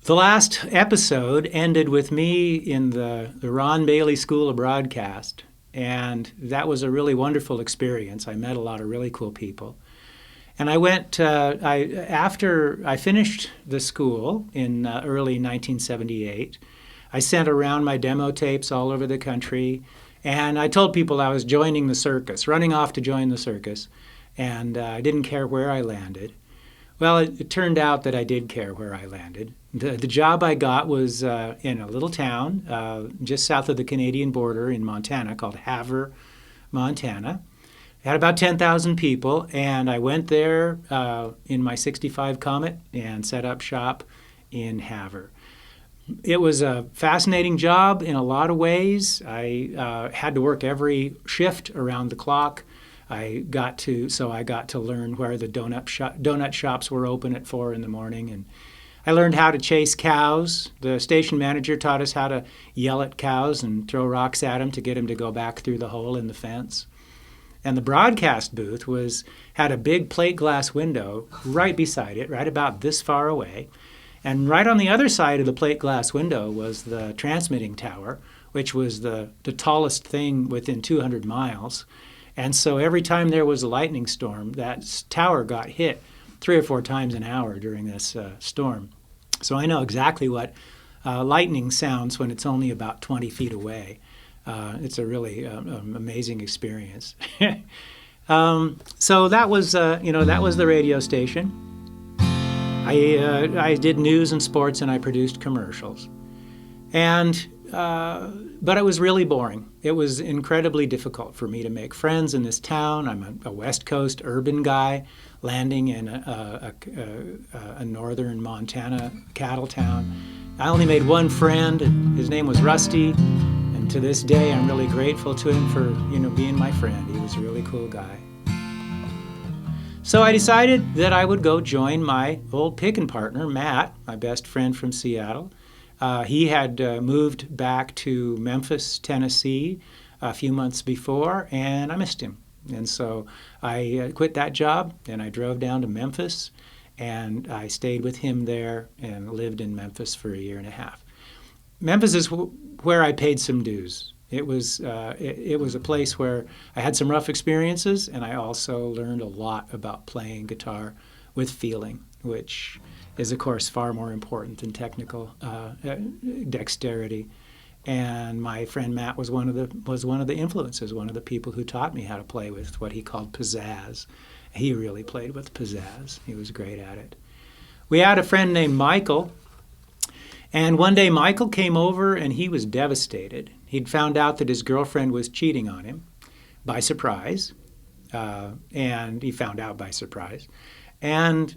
The last episode ended with me in the Ron Bailey School of Broadcast, and that was a really wonderful experience. I met a lot of really cool people. And I went, after I finished the school in early 1978, I sent around my demo tapes all over the country, and I told people I was joining the circus, running off to join the circus, and I didn't care where I landed. Well, it turned out that I did care where I landed. The job I got was in a little town just south of the Canadian border in Montana called Havre, Montana. It had about 10,000 people, and I went there in my 65 Comet and set up shop in Havre. It was a fascinating job in a lot of ways. I had to work every shift around the clock. I got to learn where the donut shops were open at 4 in the morning, and I learned how to chase cows. The station manager taught us how to yell at cows and throw rocks at them to get them to go back through the hole in the fence. And the broadcast booth had a big plate glass window right beside it, right about this far away. And right on the other side of the plate glass window was the transmitting tower, which was the tallest thing within 200 miles. And so every time there was a lightning storm, that tower got hit 3 or 4 times an hour during this storm. So I know exactly what lightning sounds when it's only about 20 feet away. It's a really amazing experience. So that was the radio station. I did news and sports, and I produced commercials. But it was really boring. It was incredibly difficult for me to make friends in this town. I'm a West Coast urban guy landing in a northern Montana cattle town. I only made one friend. His name was Rusty, and to this day I'm really grateful to him for being my friend. He was a really cool guy. So I decided that I would go join my old pickin' partner, Matt, my best friend from Seattle. He had moved back to Memphis, Tennessee a few months before, and I missed him. And so I quit that job, and I drove down to Memphis, and I stayed with him there and lived in Memphis for a year and a half. Memphis is where I paid some dues. It was a place where I had some rough experiences, and I also learned a lot about playing guitar with feeling, which is, of course, far more important than technical dexterity. And my friend Matt was one of the influences, one of the people who taught me how to play with what he called pizzazz. He really played with pizzazz. He was great at it. We had a friend named Michael, and one day Michael came over, and he was devastated. He'd found out that his girlfriend was cheating on him by surprise, and he found out by surprise. And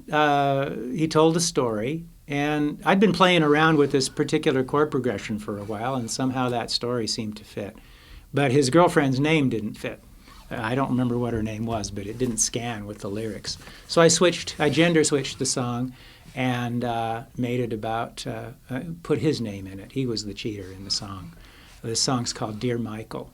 he told a story, and I'd been playing around with this particular chord progression for a while, and somehow that story seemed to fit. But his girlfriend's name didn't fit. I don't remember what her name was, but it didn't scan with the lyrics. So I gender switched the song and made it put his name in it. He was the cheater in the song. This song's called Dear Michael.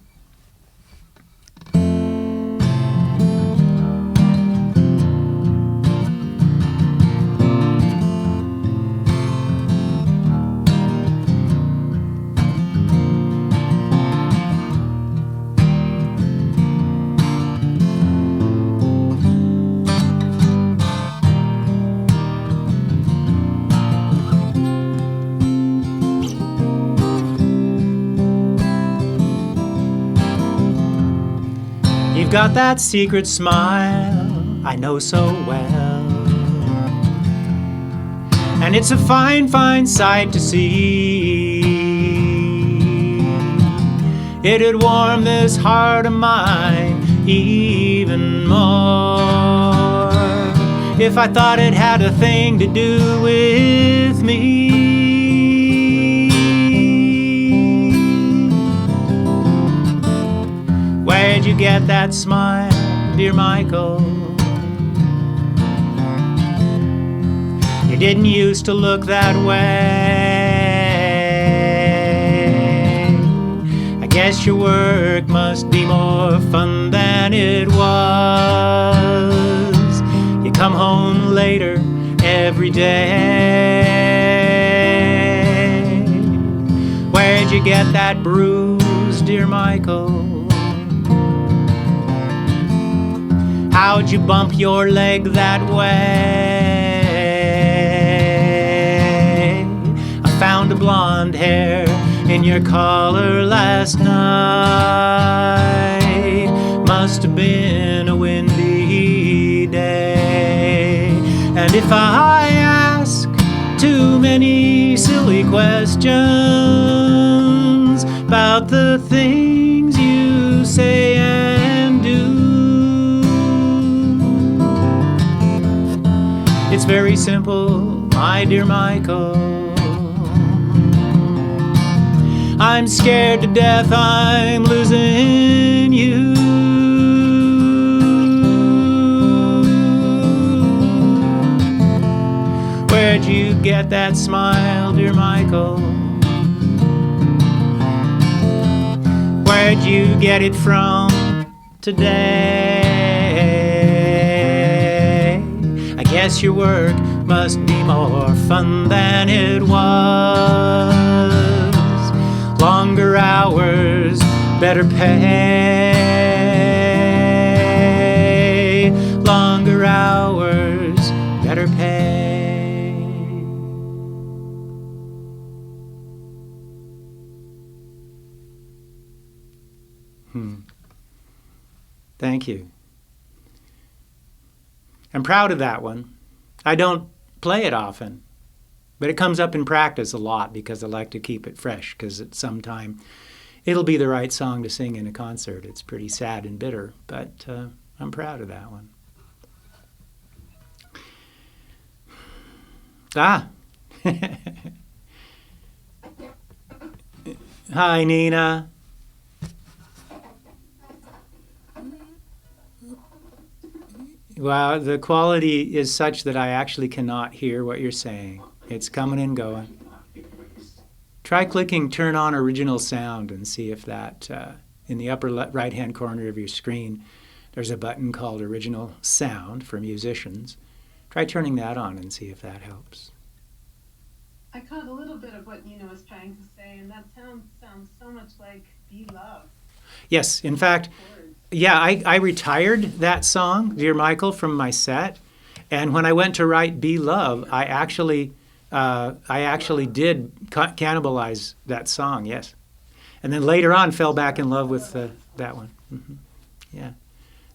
Got that secret smile I know so well, and it's a fine, fine sight to see. It'd warm this heart of mine even more if I thought it had a thing to do with me. Where'd you get that smile, dear Michael? You didn't used to look that way. I guess your work must be more fun than it was. You come home later every day. you get that bruise, dear Michael? How'd you bump your leg that way? I found a blonde hair in your collar last night. Must have been a windy day. And if I ask too many silly questions about the things you say and do, it's very simple, my dear Michael. I'm scared to death I'm losing you. Where'd you get that smile, dear Michael? Where'd you get it from today? I guess your work must be more fun than it was. Longer hours, better pay. Longer hours, better pay. Thank you. I'm proud of that one. I don't play it often, but it comes up in practice a lot because I like to keep it fresh, because at some time it'll be the right song to sing in a concert. It's pretty sad and bitter, but I'm proud of that one. Hi, Nina. Well, the quality is such that I actually cannot hear what you're saying. It's coming and going. Try clicking turn on original sound and see if that, in the upper right-hand corner of your screen, there's a button called original sound for musicians. Try turning that on and see if that helps. I caught a little bit of what Nina was trying to say, and that sounds so much like Be Love. Yes, in fact, yeah, I retired that song, Dear Michael, from my set, and when I went to write Be Love, I actually did cannibalize that song, yes. And then later on fell back in love with that one. Mm-hmm. Yeah.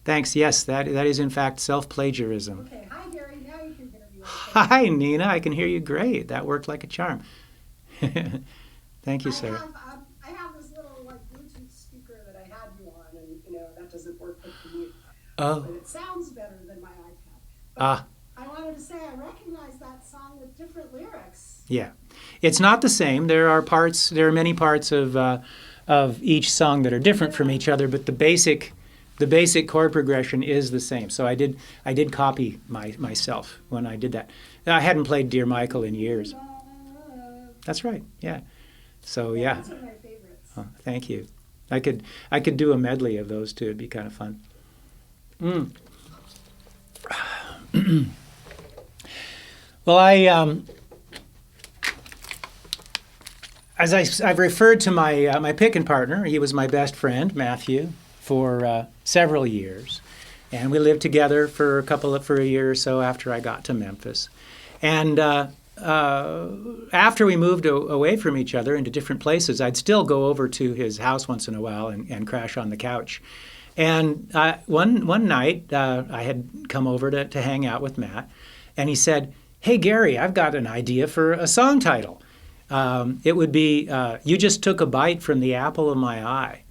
Thanks, yes, that is in fact self-plagiarism. Okay, hi Gary, now you can hear me. Hi, Nina, I can hear you great. That worked like a charm. Thank you, Sarah. I have this little Bluetooth speaker that I had you on, and that doesn't work with the mute. Oh. But it sounds better than my iPad. Ah. I wanted to say I recognize that song with different lyrics. Yeah, it's not the same. There are many parts of each song that are different from each other, but the basic chord progression is the same. So I did copy myself when I did that. I hadn't played Dear Michael in years. That's right. Yeah. So yeah. Those are my favorites. Oh, thank you. I could do a medley of those too. It'd be kind of fun. Well, I've referred to my picking partner. He was my best friend, Matthew, for several years, and we lived together for a year or so after I got to Memphis. And after we moved away from each other into different places, I'd still go over to his house once in a while and crash on the couch. And one night, I had come over to hang out with Matt, and he said, "Hey, Gary, I've got an idea for a song title. It would be, You Just Took a Bite from the Apple of My Eye."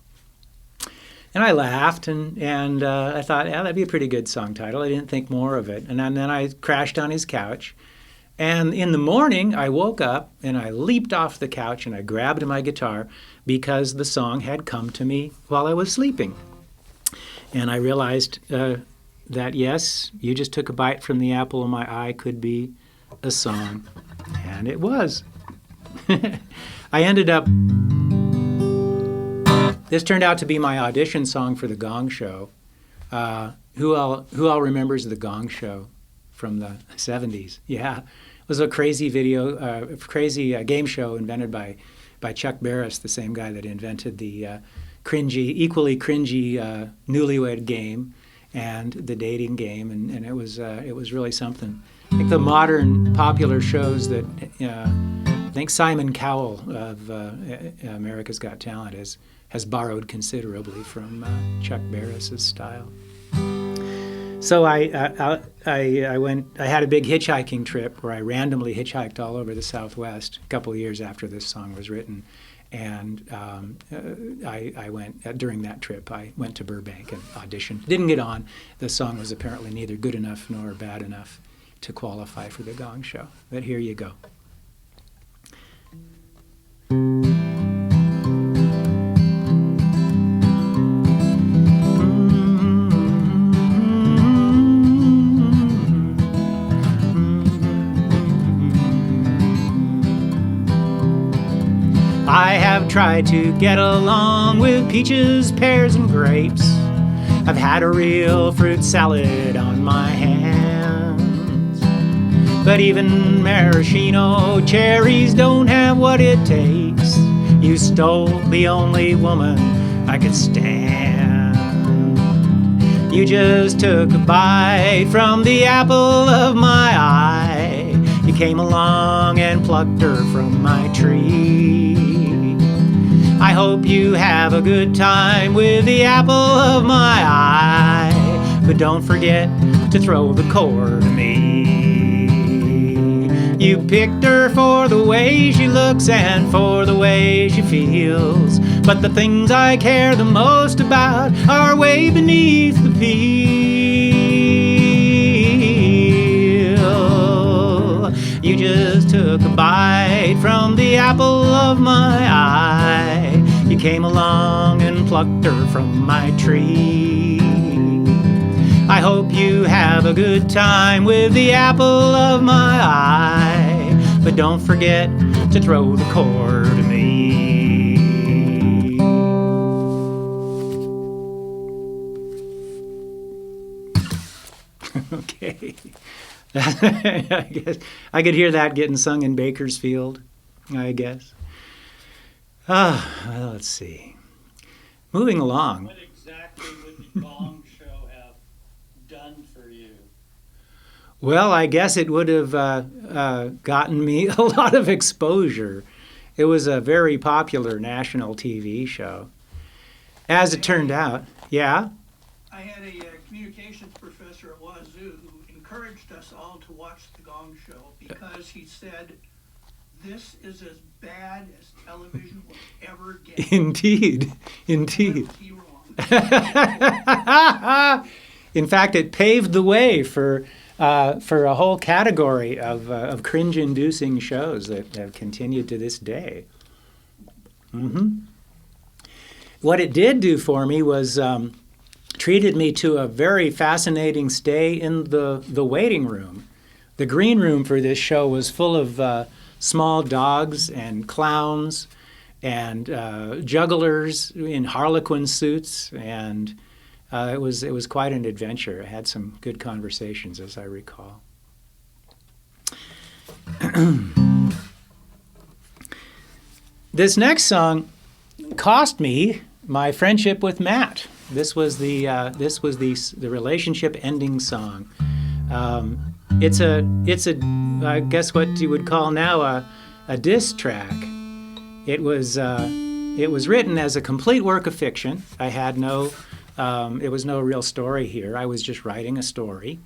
And I laughed, and I thought, yeah, that'd be a pretty good song title. I didn't think more of it. And then I crashed on his couch. And in the morning, I woke up, and I leaped off the couch, and I grabbed my guitar because the song had come to me while I was sleeping. And I realized that, yes, You Just Took a Bite from the Apple of My Eye could be a song. And it was. I ended up... This turned out to be my audition song for the Gong Show. Who all remembers the Gong Show from the 70s? Yeah. It was a crazy game show invented by by Chuck Barris, the same guy that invented the equally cringy newlywed game and the dating game, and it was really something. I think the modern popular shows that I think Simon Cowell of America's Got Talent has borrowed considerably from Chuck Barris's style. So I had a big hitchhiking trip where I randomly hitchhiked all over the Southwest a couple of years after this song was written, and I went during that trip. I went to Burbank and auditioned. Didn't get on. The song was apparently neither good enough nor bad enough to qualify for the Gong Show. But here you go. I have tried to get along with peaches, pears, and grapes. I've had a real fruit salad on my hands. But even maraschino cherries don't have what it takes. You stole the only woman I could stand. You just took a bite from the apple of my eye. You came along and plucked her from my tree. I hope you have a good time with the apple of my eye, but don't forget to throw the core to me. You picked her for the way she looks and for the way she feels, but the things I care the most about are way beneath the peel. You just took a bite from the apple of my eye. You came along and plucked her from my tree. I hope you have a good time with the apple of my eye, but don't forget to throw the core to me. Okay. I guess I could hear that getting sung in Bakersfield, I guess. Well, let's see. Moving along. What exactly would the Gong Show have done for you? Well, I guess it would have gotten me a lot of exposure. It was a very popular national TV show. As it turned out, yeah? I had a communications professor at Wazoo who encouraged us all to watch The Gong Show because he said, this is as bad as television will ever get. Indeed. Was he wrong? In fact, it paved the way for a whole category of cringe-inducing shows that have continued to this day. Mm-hmm. What it did do for me was treated me to a very fascinating stay in the waiting room. The green room for this show was full of small dogs and clowns and jugglers in harlequin suits, and it was quite an adventure. I had some good conversations, as I recall. This next song cost me my friendship with Matt. This was the relationship ending song. It's a I guess what you would call now a diss track. It was written as a complete work of fiction. I had it was no real story here. I was just writing a story,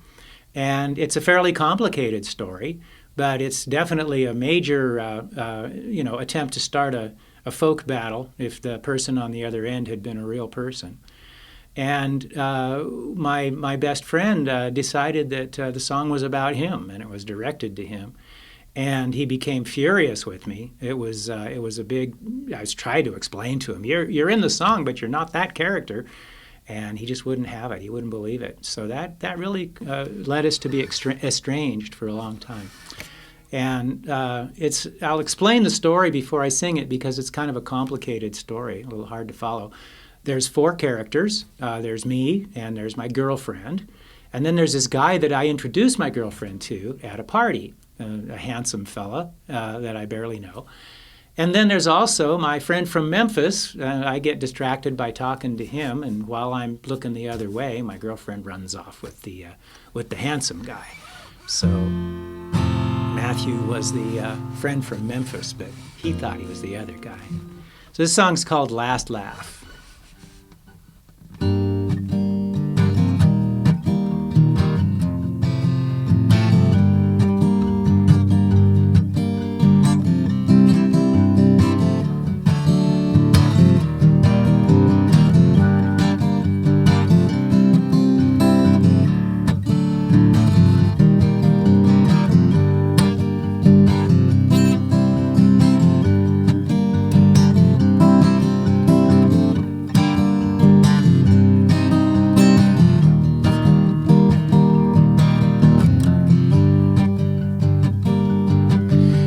and it's a fairly complicated story, but it's definitely a major attempt to start a folk battle if the person on the other end had been a real person. And my best friend decided that the song was about him, and it was directed to him. And he became furious with me. It was a big. I was trying to explain to him, you're in the song, but you're not that character. And he just wouldn't have it. He wouldn't believe it. So that really led us to be estranged for a long time. And I'll explain the story before I sing it because it's kind of a complicated story, a little hard to follow. There's 4 characters. There's me, and there's my girlfriend. And then there's this guy that I introduced my girlfriend to at a party, a handsome fella that I barely know. And then there's also my friend from Memphis. I get distracted by talking to him, and while I'm looking the other way, my girlfriend runs off with the handsome guy. So Matthew was the friend from Memphis, but he thought he was the other guy. So this song's called Last Laugh.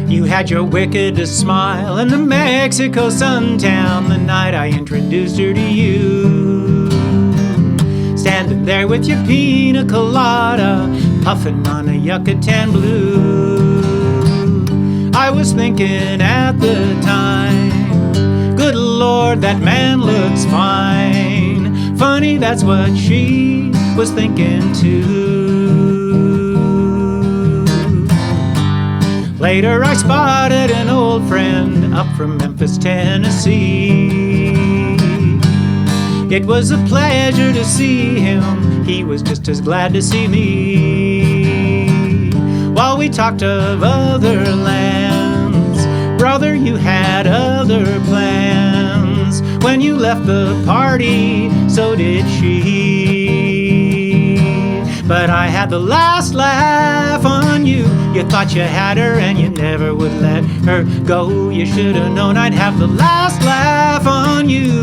You had your wickedest smile in the Mexico suntown the night I introduced her to you. Standing there with your pina colada, puffing on a Yucatan blue. I was thinking at the time, good Lord, that man looks fine. Funny, that's what she was thinking too. Later I spotted an old friend up from Memphis, Tennessee. It was a pleasure to see him, he was just as glad to see me. While we talked of other lands, brother, you had other plans. When you left the party, so did she. But I had the last laugh on you. You thought you had her and you never would let her go. You should have known I'd have the last laugh on you.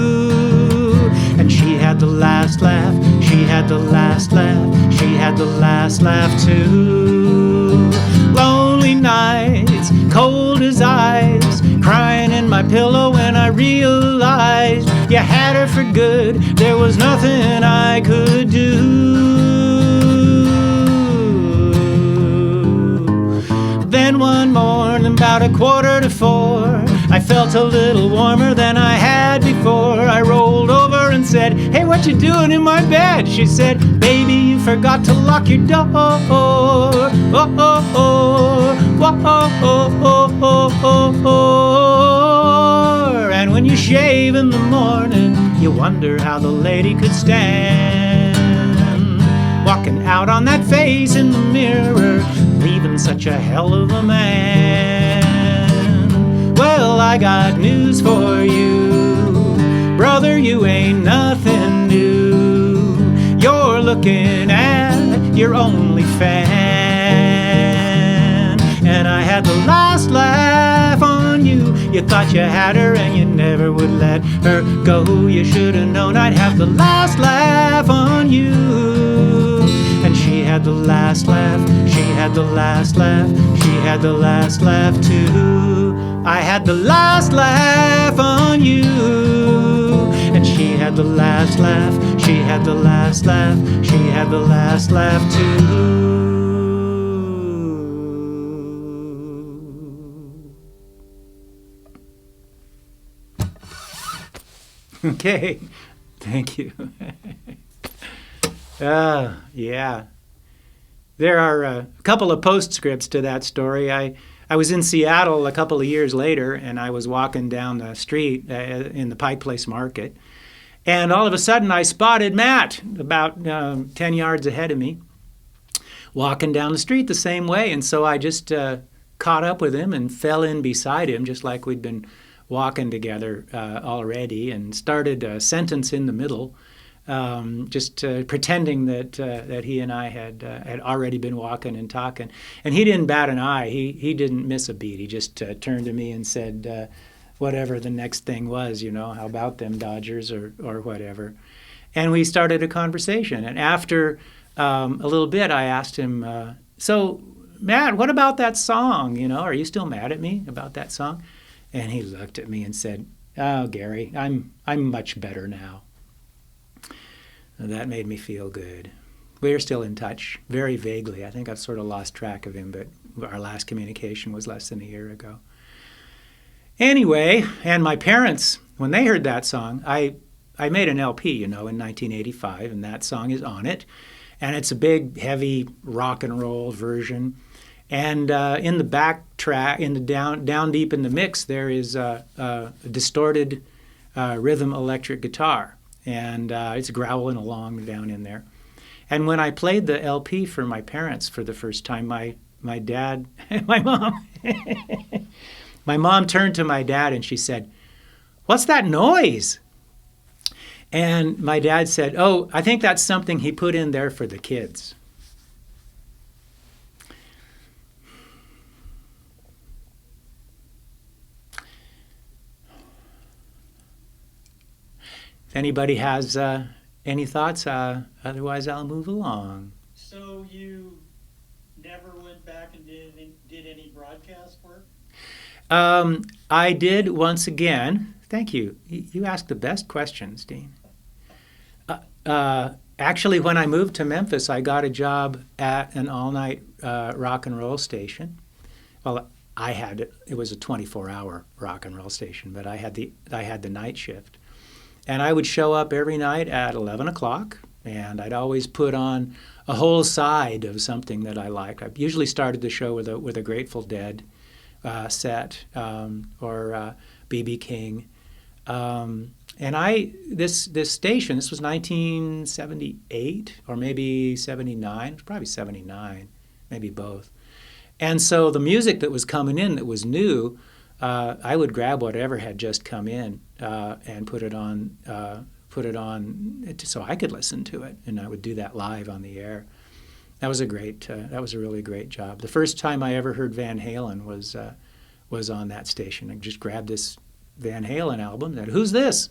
And she had the last laugh, she had the last laugh, she had the last laugh too. Lonely nights, cold as ice, crying in my pillow when I realized you had her for good. There was nothing I could do. Then one morning, about 3:45, I felt a little warmer than I had before. I rolled over and said, "Hey, what you doing in my bed?" She said, "Baby, you forgot to lock your door. Oh, oh, oh, oh, oh, oh, oh." And when you shave in the morning, you wonder how the lady could stand walking out on that face in the mirror, leaving such a hell of a man. Well, I got news for you, brother, you ain't nothing new. You're looking at your only fan. And I had the last laugh on you. You thought you had her and you never would let her go. You should have known I'd have the last laugh on you. And she had the last laugh, she had the last laugh, she had the last laugh too. I had the last laugh on you. And she had the last laugh, she had the last laugh, she had the last laugh too. Okay, thank you. Yeah. There are a couple of postscripts to that story. I was in Seattle a couple of years later, and I was walking down the street in the Pike Place Market, and all of a sudden I spotted Matt about 10 yards ahead of me, walking down the street the same way. And so I just caught up with him and fell in beside him, just like we'd been walking together already, and started a sentence in the middle. Just pretending that he and I had already been walking and talking. And he didn't bat an eye. He didn't miss a beat. He just turned to me and said, whatever the next thing was, how about them Dodgers or whatever. And we started a conversation. And after a little bit, I asked him, so, Matt, what about that song? Are you still mad at me about that song? And he looked at me and said, "Oh, Gary, I'm much better now." And that made me feel good. We're still in touch, very vaguely. I think I've sort of lost track of him, but our last communication was less than a year ago. Anyway, and my parents, when they heard that song, I made an LP, in 1985, and that song is on it. And it's a big, heavy rock and roll version. And in the back track, in the down deep in the mix, there is a distorted rhythm electric guitar, and it's growling along down in there. And when I played the LP for my parents for the first time, my dad, my mom, my mom turned to my dad and she said, "What's that noise?" And my dad said, "Oh, I think that's something he put in there for the kids." If anybody has any thoughts, otherwise I'll move along. So you never went back and did any broadcast work? I did once again. Thank you. You asked the best questions, Dean. Actually, when I moved to Memphis, I got a job at an all-night rock and roll station. Well, it was a 24-hour rock and roll station, but I had the night shift. And I would show up every night at 11 o'clock, and I'd always put on a whole side of something that I liked. I usually started the show with a Grateful Dead set or B.B. King. And this station, this was 1978 or maybe 79, probably 79, maybe both. And so the music that was coming in that was new, I would grab whatever had just come in and put it on so I could listen to it, and I would do that live on the air. That was a really great job. The first time I ever heard Van Halen was on that station. I just grabbed this Van Halen album and "Who's this?"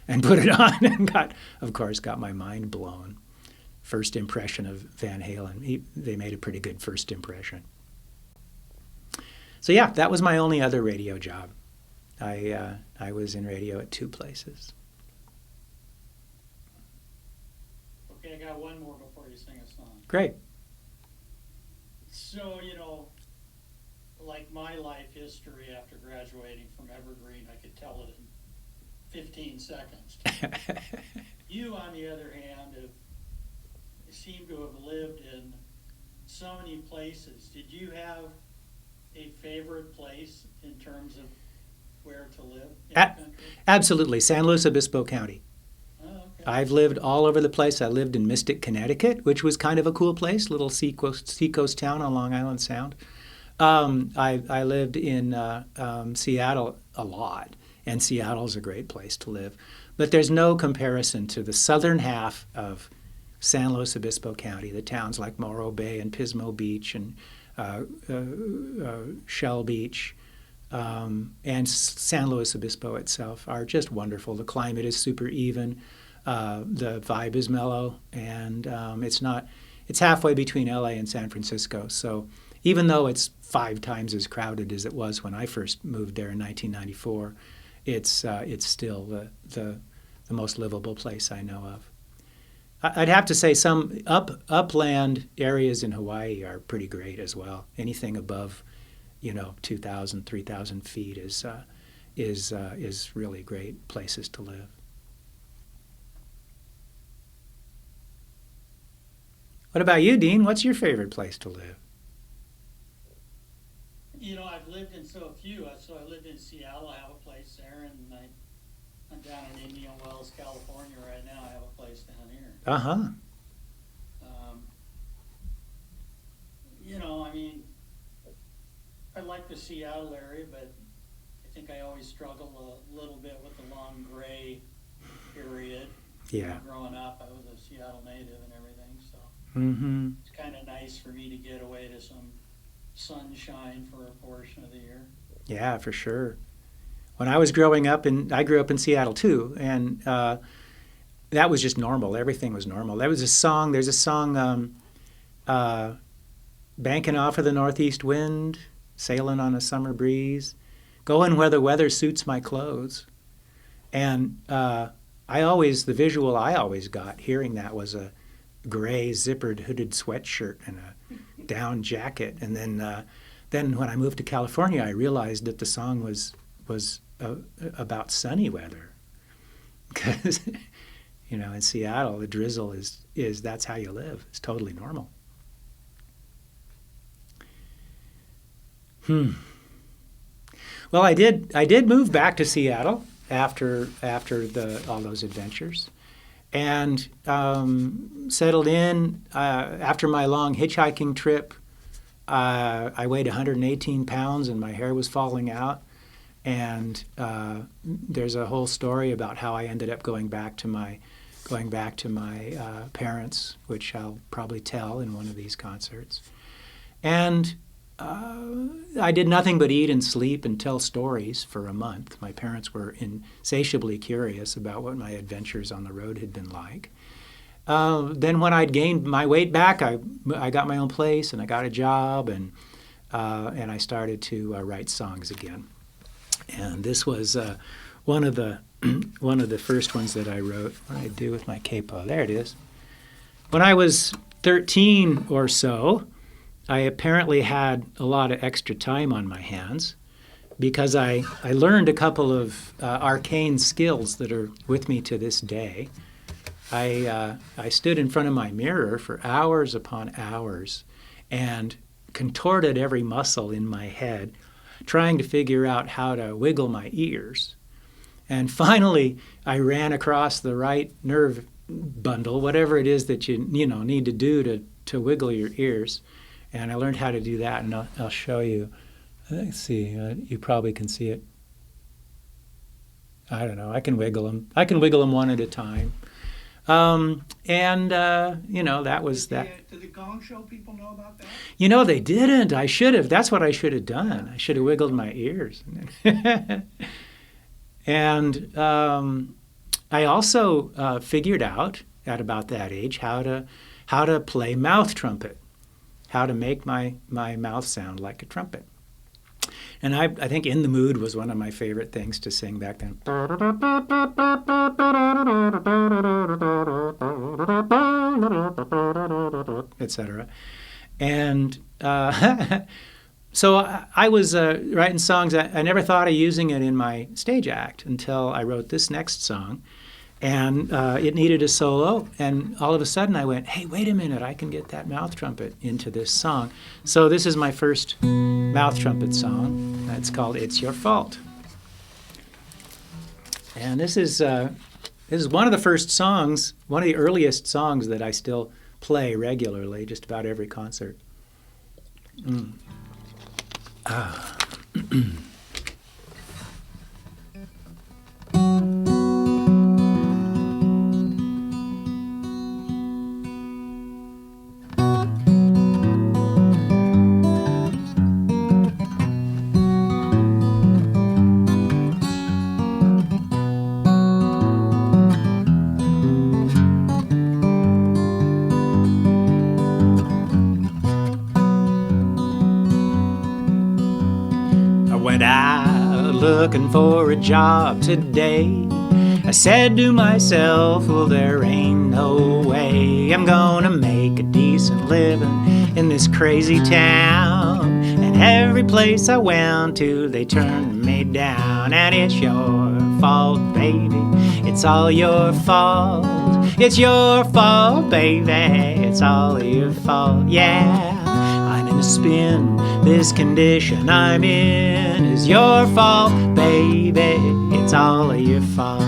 and put it on, and got my mind blown. First impression of Van Halen. They made a pretty good first impression. So yeah, that was my only other radio job. I was in radio at 2 places. Okay, I got one more before you sing a song. Great. So, like my life history after graduating from Evergreen, I could tell it in 15 seconds. You, on the other hand, seem to have lived in so many places. Did you have a favorite place in terms of where to live in the country? Absolutely. San Luis Obispo County. Oh, okay. I've lived all over the place. I lived in Mystic, Connecticut, which was kind of a cool place, little seacoast town on Long Island Sound. I lived in Seattle a lot, and Seattle's a great place to live. But there's no comparison to the southern half of San Luis Obispo County, the towns like Morro Bay and Pismo Beach and Shell Beach, and San Luis Obispo itself are just wonderful. The climate is super even, the vibe is mellow, and it's halfway between LA and San Francisco. So even though it's 5 times as crowded as it was when I first moved there in 1994, it's still the most livable place I know of. I'd have to say some upland areas in Hawaii are pretty great as well. Anything above, 2,000, 3,000 feet is really great places to live. What about you, Dean? What's your favorite place to live? I've lived in so few. So I lived in Seattle. I have a place there, and I'm down in Indian Wells, California right now. I have a place down here. Uh-huh. I like the Seattle area, but I think I always struggle a little bit with the long gray period. Yeah. Growing up, I was a Seattle native and everything, so Mm-hmm. it's kind of nice for me to get away to some sunshine for a portion of the year. Yeah, for sure. When I was growing up, I grew up in Seattle too, and that was just normal. Everything was normal. There's a song, banking off of the northeast wind, sailing on a summer breeze, going where the weather suits my clothes. And the visual I always got hearing that was a gray zippered hooded sweatshirt and a down jacket. And then when I moved to California, I realized that the song was was about sunny weather, because in Seattle the drizzle is that's how you live. It's totally normal. Well, I did move back to Seattle after all those adventures, and settled in after my long hitchhiking trip. I weighed 118 pounds and my hair was falling out, and there's a whole story about how I ended up going back to my parents, which I'll probably tell in one of these concerts. And I did nothing but eat and sleep and tell stories for a month. My parents were insatiably curious about what my adventures on the road had been like. Then when I'd gained my weight back, I got my own place and I got a job, and I started to write songs again. And this was one of the first ones that I wrote. What did I do with my capo? There it is. When I was 13 or so, I apparently had a lot of extra time on my hands, because I learned a couple of arcane skills that are with me to this day. I stood in front of my mirror for hours upon hours and contorted every muscle in my head, trying to figure out how to wiggle my ears. And finally, I ran across the right nerve bundle, whatever it is that you need to do to wiggle your ears. And I learned how to do that, and I'll show you. Let's see, you probably can see it. I don't know, I can wiggle them. I can wiggle them one at a time. That was that. Did the Gong Show people know about that? They didn't. I should have. That's what I should have done. I should have wiggled my ears. And I also figured out at about that age how to play mouth trumpet, how to make my mouth sound like a trumpet. And I think In the Mood was one of my favorite things to sing back then. Etc. And so I was writing songs. I never thought of using it in my stage act until I wrote this next song. And it needed a solo, and all of a sudden I went, hey, wait a minute, I can get that mouth trumpet into this song. So this is my first mouth trumpet song. It's called It's Your Fault. And this is one of the first songs, one of the earliest songs that I still play regularly, just about every concert. Looking for a job today. I said to myself, well, there ain't no way I'm gonna make a decent living in this crazy town. And every place I went to, they turned me down. And it's your fault, baby, it's all your fault. It's your fault, baby, it's all your fault, yeah. I'm in a spin, this condition I'm in is your fault, baby, it's all your fault.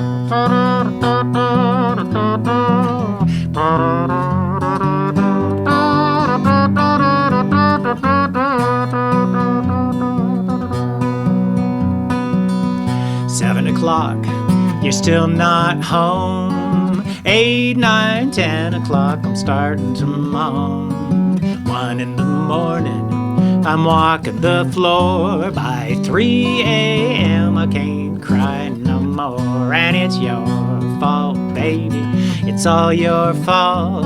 7 o'clock, you're still not home. 8, 9, 10 o'clock, I'm starting to moan. 1 in the morning, I'm walking the floor. By 3 a.m. I can't cry no more. And it's your fault, baby, it's all your fault.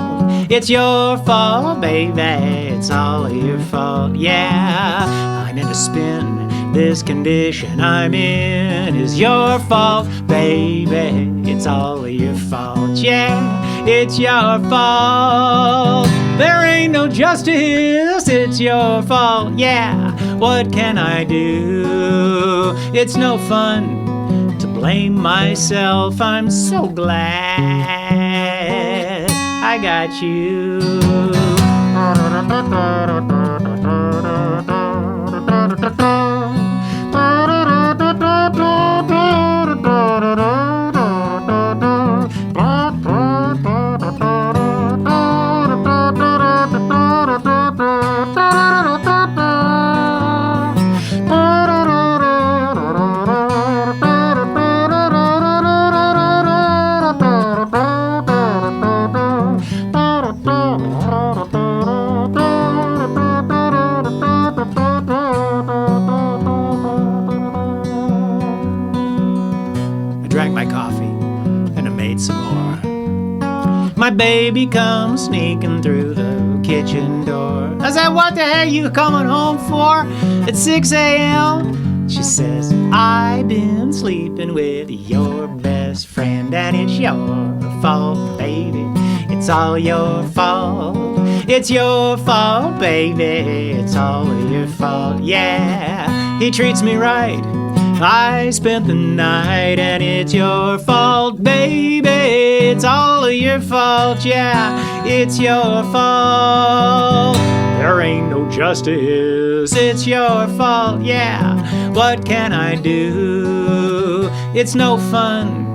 It's your fault, baby, it's all your fault, yeah. I'm in a spin, this condition I'm in is your fault, baby, it's all your fault, yeah. It's your fault. There ain't no justice, it's your fault, yeah. what can I do? It's no fun to blame myself. I'm so glad I got you. I drank my coffee and I made some more. My baby comes sneaking through the kitchen door. I said, what the hell you coming home for at 6 a.m.? She says, I've been sleeping with your best friend, and it's your fault, baby. It's all your fault. It's your fault, baby. It's all your fault. Yeah, he treats me right. I spent the night, and it's your fault, baby. It's all your fault, yeah, it's your fault. There ain't no justice, it's your fault, yeah. What can I do? It's no fun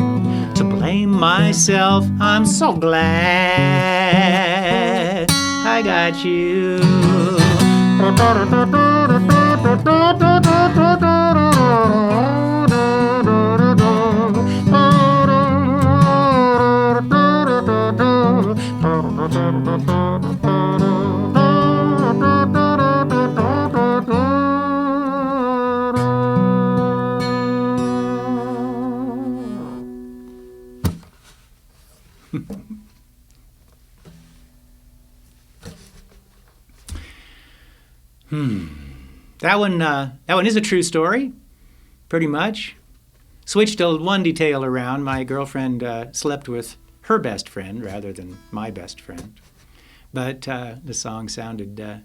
to blame myself. I'm so glad I got you. That one is a true story, pretty much. Switched one detail around. My girlfriend slept with her best friend rather than my best friend. But the song sounded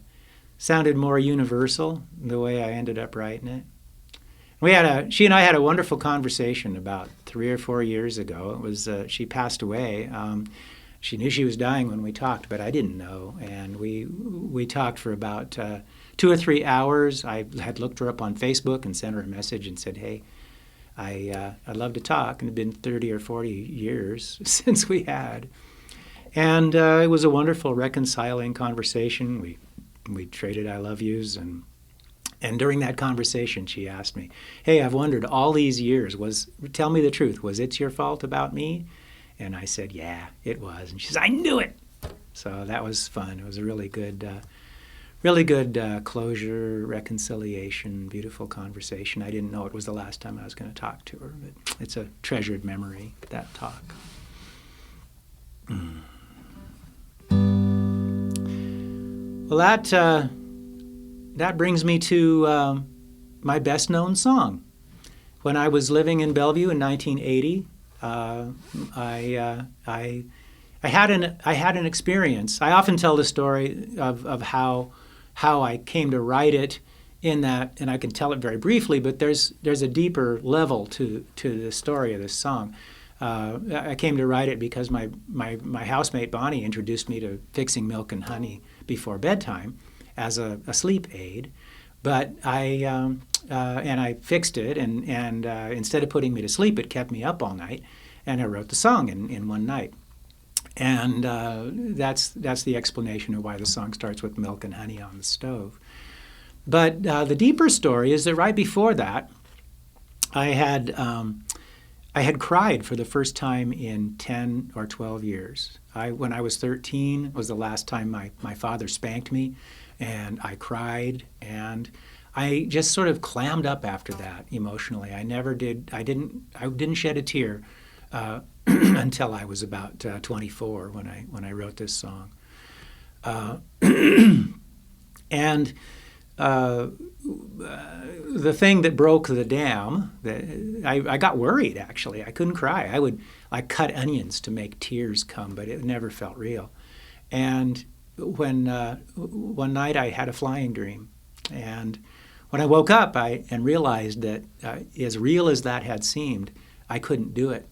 more universal the way I ended up writing it. She and I had a wonderful conversation about 3 or 4 years ago. It was she passed away. She knew she was dying when we talked, but I didn't know. And we talked for about 2 or 3 hours. I had looked her up on Facebook and sent her a message and said, hey, I'd love to talk. And it had been 30 or 40 years since we had. And it was a wonderful reconciling conversation. We traded I love yous. And during that conversation, she asked me, hey, I've wondered all these years, tell me the truth, was it your fault about me? And I said, yeah, it was. And she says, I knew it. So that was fun. It was a really good closure, reconciliation, beautiful conversation. I didn't know it was the last time I was going to talk to her, but it's a treasured memory, that talk. Well, that brings me to my best-known song. When I was living in Bellevue in 1980, I had an experience. I often tell the story of how I came to write it in that, and I can tell it very briefly, but there's a deeper level to the story of this song. I came to write it because my housemate Bonnie introduced me to fixing milk and honey before bedtime as a sleep aid. But I fixed it, and instead of putting me to sleep, it kept me up all night, and I wrote the song in one night. And that's the explanation of why the song starts with milk and honey on the stove. But the deeper story is that right before that, I had cried for the first time in 10 or 12 years. When I was 13 was the last time my father spanked me, and I cried, and I just sort of clammed up after that emotionally. I didn't shed a tear until I was about 24 when I wrote this song. And the thing that broke the dam, I got worried, actually. I couldn't cry. I cut onions to make tears come, but it never felt real. And when one night I had a flying dream, and when I woke up and realized that as real as that had seemed, I couldn't do it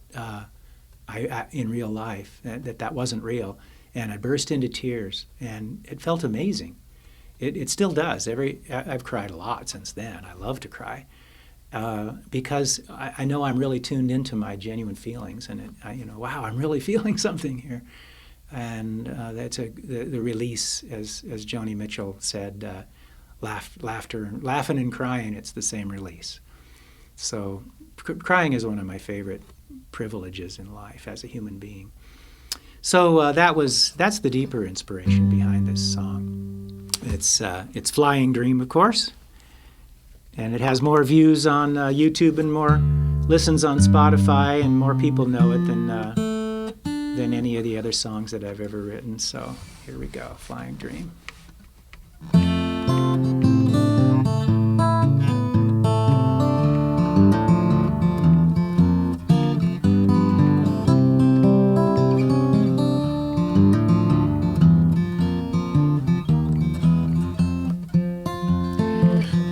in real life, that wasn't real. And I burst into tears, and it felt amazing. It still does. I've cried a lot since then. I love to cry because I know I'm really tuned into my genuine feelings, and wow, I'm really feeling something here. And that's the release, as Joni Mitchell said, laughing and crying, it's the same release. So crying is one of my favorite privileges in life as a human being. So that's the deeper inspiration behind this song. It's Flying Dream, of course, and it has more views on YouTube and more listens on Spotify, and more people know it than any of the other songs that I've ever written. So here we go, Flying Dream.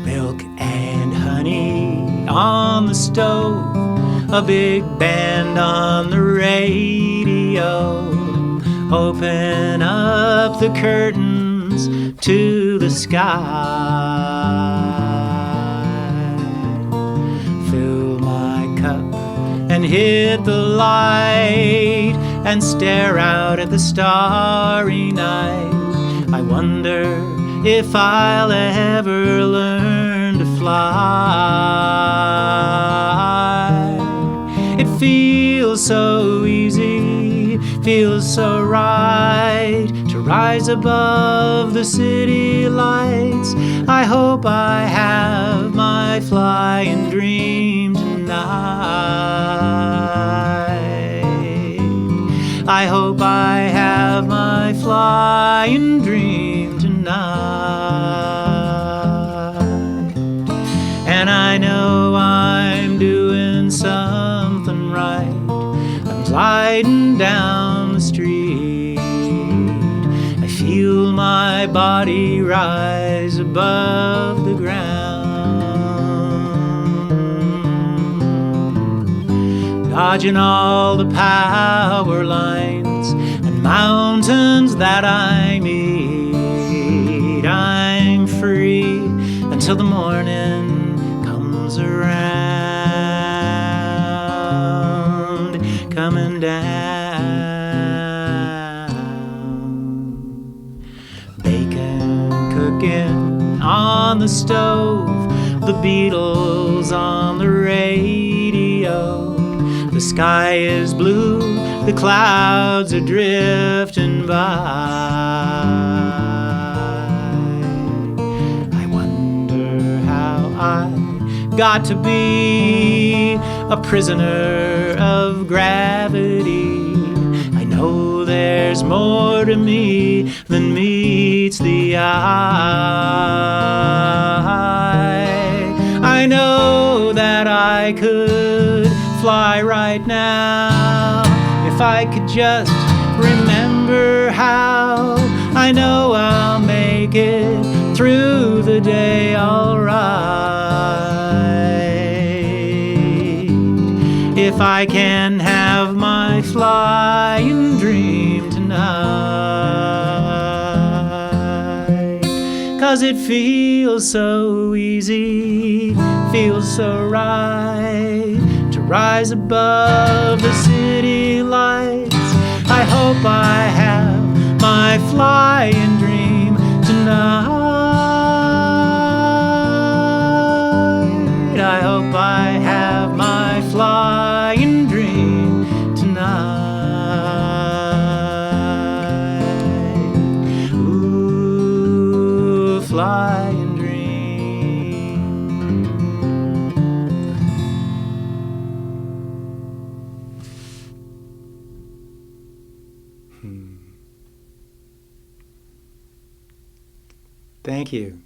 Milk and honey on the stove, a big band on the radio. Open up the curtains to the sky. Fill my cup and hit the light and stare out at the starry night. I wonder if I'll ever learn to fly. It feels so easy, feels so right to rise above the city lights. I hope I have my flying dream tonight. I hope I have my flying dream tonight. And I know I'm doing something right. I'm gliding down the street. I feel my body rise above the ground, dodging all the power lines and mountains that I meet. I'm free until the morning comes around, coming down. Bacon cooking on the stove, the Beatles on the radio. The sky is blue, the clouds are drifting by. I wonder how I got to be a prisoner of gravity. I know there's more to me than meets the eye. I know that I could fly right now if I could just remember how. I know I'll make it through the day all right if I can have my flying dream tonight. 'Cause it feels so easy, feels so right to rise above the city lights. I hope I have my flying dream tonight. I hope I have my flying dream tonight. Ooh, flying dream. Thank you.